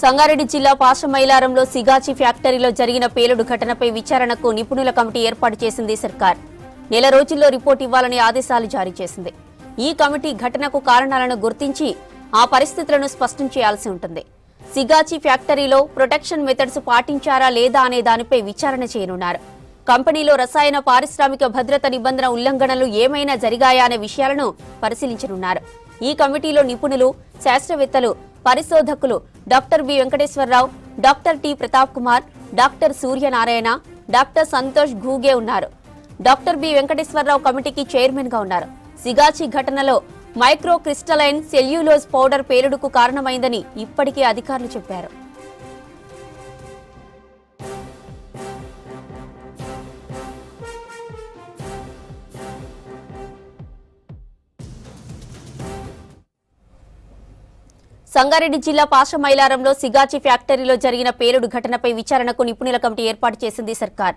సంగారెడ్డి జిల్లా పాషమైలారంలో సిగాచి ఫ్యాక్టరీలో జరిగిన పేలుడు ఘటనపై విచారణకు నిపుణుల కమిటీ ఏర్పాటు చేసింది సర్కార్. నెల రోజుల్లో రిపోర్ట్ ఇవ్వాలని ఆదేశాలు జారీ చేసింది. ఈ కమిటీ ఘటనకు కారణాలను గుర్తించి ఆ పరిస్థితులను స్పష్టం చేయాల్సి ఉంటుంది. సిగాచి ఫ్యాక్టరీలో ప్రొటెక్షన్ మెథడ్స్ పాటించారా లేదా అనే దానిపై విచారణ చేయనున్నారు. కంపెనీలో రసాయన పారిశ్రామిక భద్రత నిబంధన ఉల్లంఘనలు ఏమైనా జరిగాయా అనే విషయాలను పరిశీలించనున్నారు. ఈ కమిటీలో నిపుణులు, శాస్త్రవేత్తలు, పరిశోధకులు doctor B Venkateswara Rao, doctor T Pratap Kumar, doctor Suryanarayana, doctor Santosh Ghuge ఉన్నారు. డాక్టర్ బి వెంకటేశ్వరరావు కమిటీకి చైర్మన్ గా ఉన్నారు. సిగాచి ఘటనలో మైక్రో క్రిస్టలైన్ సెల్యులోజ్ పౌడర్ పేలుడుకు కారణమైందని ఇప్పటికే అధికారులు చెప్పారు. సంగారెడ్డి జిల్లా పాషమైలారంలో సిగాచి ఫ్యాక్టరీలో జరిగిన పేలుడు ఘటనపై విచారణకు నిపుణుల కమిటీ ఏర్పాటు చేసింది సర్కార్.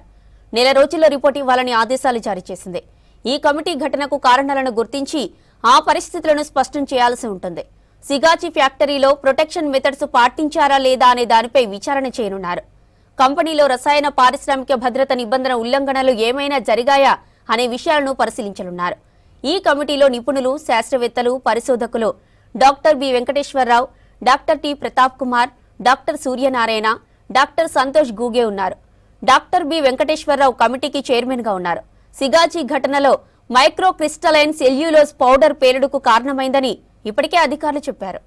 నెల రోజుల్లో రిపోర్ట్ ఇవ్వాలని ఆదేశాలు జారీ చేసింది. ఈ కమిటీ ఘటనకు కారణాలను గుర్తించి ఆ పరిస్థితులను స్పష్టం చేయాల్సి ఉంటుంది. సిగాచి ఫ్యాక్టరీలో ప్రొటెక్షన్ మెథడ్స్ పాటించారా లేదా అనే దానిపై విచారణ చేయనున్నారు. కంపెనీలో రసాయన పారిశ్రామిక భద్రత నిబంధన ఉల్లంఘనలు ఏమైనా జరిగాయా అనే విషయాలను పరిశీలించనున్నారు. ఈ కమిటీలో నిపుణులు, శాస్త్రవేత్తలు, పరిశోధకులు doctor B Venkateswara Rao, doctor T Pratap Kumar, doctor Suryanarayana, doctor Santosh Ghuge ఉన్నారు. డాక్టర్ బి వెంకటేశ్వరరావు కమిటీకి చైర్మన్ గా ఉన్నారు. సిగాచి ఘటనలో మైక్రో క్రిస్టలైన్ సెల్యులోజ్ పౌడర్ పేలుడుకు కారణమైందని ఇప్పటికే అధికారులు చెప్పారు.